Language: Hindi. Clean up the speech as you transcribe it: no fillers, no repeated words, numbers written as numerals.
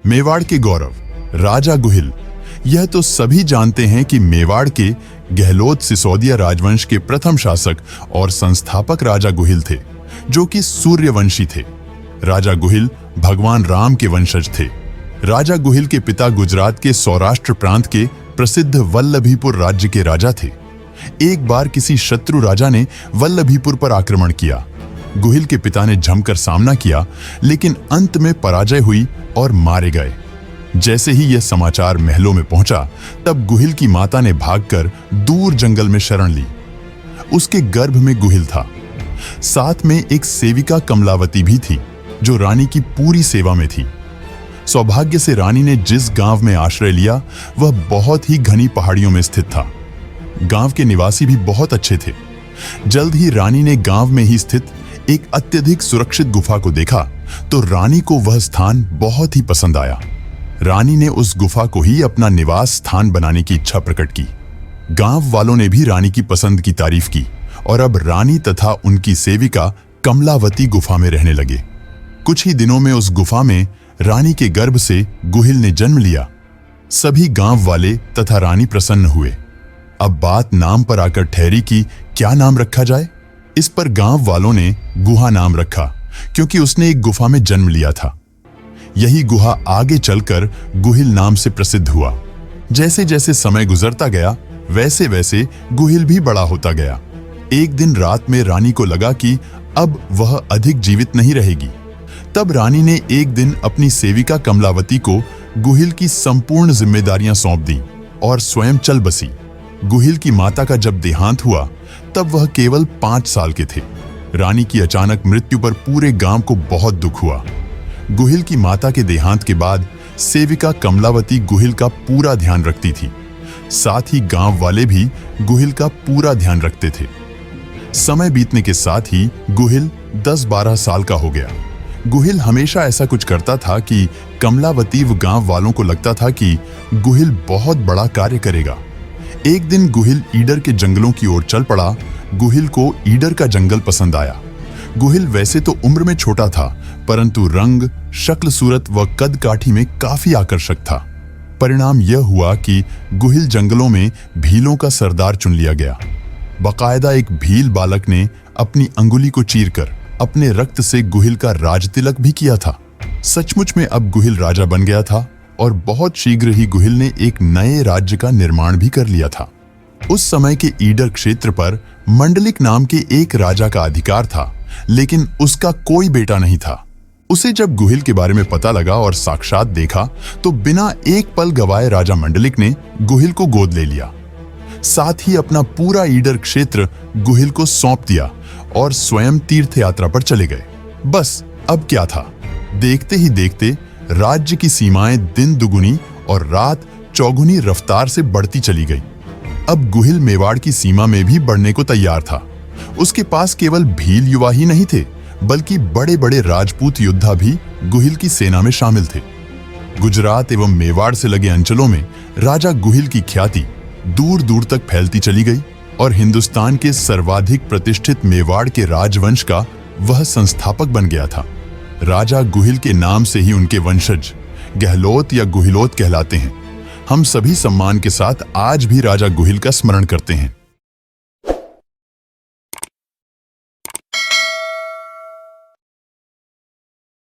मेवाड़ के गौरव, राजा गुहिल। यह तो सभी जानते हैं कि मेवाड़ के गहलोत सिसोदिया राजवंश के प्रथम शासक और संस्थापक राजा गुहिल थे, जो कि सूर्यवंशी थे। राजा गुहिल भगवान राम के वंशज थे। राजा गुहिल के पिता गुजरात के सौराष्ट्र प्रांत के प्रसिद्ध वल्लभीपुर राज्य के राजा थे। एक बार किसी शत्रु राजा ने वल्लभीपुर पर आक्रमण किया। गुहिल के पिता ने जमकर सामना किया, लेकिन अंत में पराजय हुई और मारे गए। जैसे ही यह समाचार महलों में पहुंचा, तब गुहिल की माता ने भागकर दूर जंगल में शरण ली। उसके गर्भ में गुहिल था। साथ में एक सेविका कमलावती भी थी, जो रानी की पूरी सेवा में थी। सौभाग्य से रानी ने जिस गांव में आश्रय लिया, वह बहुत ही घनी पहाड़ियों में स्थित था। गांव के निवासी भी बहुत अच्छे थे। जल्द ही रानी ने गांव में ही स्थित एक अत्यधिक सुरक्षित गुफा को देखा, तो रानी को वह स्थान बहुत ही पसंद आया। रानी ने उस गुफा को ही अपना निवास स्थान बनाने की इच्छा प्रकट की। गांव वालों ने भी रानी की पसंद की तारीफ की और अब रानी तथा उनकी सेविका कमलावती गुफा में रहने लगे। कुछ ही दिनों में उस गुफा में रानी के गर्भ से गुहिल ने जन्म लिया। सभी गांव वाले तथा रानी प्रसन्न हुए। अब बात नाम पर आकर ठहरी कि क्या नाम रखा जाए। इस पर गांव वालों ने गुहा नाम रखा, क्योंकि उसने एक गुफा में जन्म लिया था। यही गुहा आगे चलकर गुहिल नाम से प्रसिद्ध हुआ। जैसे जैसे समय गुजरता गया, वैसे वैसे गुहिल भी बड़ा होता गया। एक दिन रात में रानी को लगा कि अब वह अधिक जीवित नहीं रहेगी। तब रानी ने एक दिन अपनी सेविका कमलावती को गुहिल की संपूर्ण जिम्मेदारियां सौंप दी और स्वयं चल बसी। गुहिल की माता का जब देहांत हुआ, तब वह केवल 5 साल के थे। रानी की अचानक मृत्यु पर पूरे गांव को बहुत दुख हुआ। गुहिल की माता के देहांत के बाद सेविका कमलावती गुहिल का पूरा ध्यान रखती थी। साथ ही गांव वाले भी गुहिल का पूरा ध्यान रखते थे। समय बीतने के साथ ही गुहिल 10-12 साल का हो गया। गुहिल हमेशा ऐसा कुछ करता था कि कमलावती व गांव वालों को लगता था कि गुहिल बहुत बड़ा कार्य करेगा। एक दिन गुहिल ईडर के जंगलों की ओर चल पड़ा। गुहिल को ईडर का जंगल पसंद आया। गुहिल वैसे तो उम्र में छोटा था, परंतु रंग, शक्ल सूरत व कद काठी में काफी आकर्षक था। परिणाम यह हुआ कि गुहिल जंगलों में भीलों का सरदार चुन लिया गया। बाकायदा एक भील बालक ने अपनी अंगुली को चीरकर अपने रक्त से गुहिल का राजतिलक भी किया था। सचमुच में अब गुहिल राजा बन गया था और बहुत शीघ्र ही गुहिल ने एक नए राज्य का निर्माण भी कर लिया था। उस समय के ईडर क्षेत्र पर मंडलिक नाम के एक राजा का अधिकार था, लेकिन उसका कोई बेटा नहीं था। उसे जब गुहिल के बारे में पता लगा और साक्षात देखा, तो बिना एक पल गवाए राजा मंडलिक ने गुहिल को गोद ले लिया। साथ ही अपना पूरा ईडर क्षेत्र गुहिल को सौंप दिया और स्वयं तीर्थ यात्रा पर चले गए। बस अब क्या था, देखते ही देखते राज्य की सीमाएं दिन दुगुनी और रात चौगुनी रफ्तार से बढ़ती चली गई। अब गुहिल मेवाड़ की सीमा में भी बढ़ने को तैयार था। उसके पास केवल भील युवा ही नहीं थे, बल्कि बड़े बड़े राजपूत योद्धा भी गुहिल की सेना में शामिल थे। गुजरात एवं मेवाड़ से लगे अंचलों में राजा गुहिल की ख्याति दूर दूर तक फैलती चली गई और हिंदुस्तान के सर्वाधिक प्रतिष्ठित मेवाड़ के राजवंश का वह संस्थापक बन गया था। राजा गुहिल के नाम से ही उनके वंशज गहलोत या गुहिलोत कहलाते हैं। हम सभी सम्मान के साथ आज भी राजा गुहिल का स्मरण करते हैं।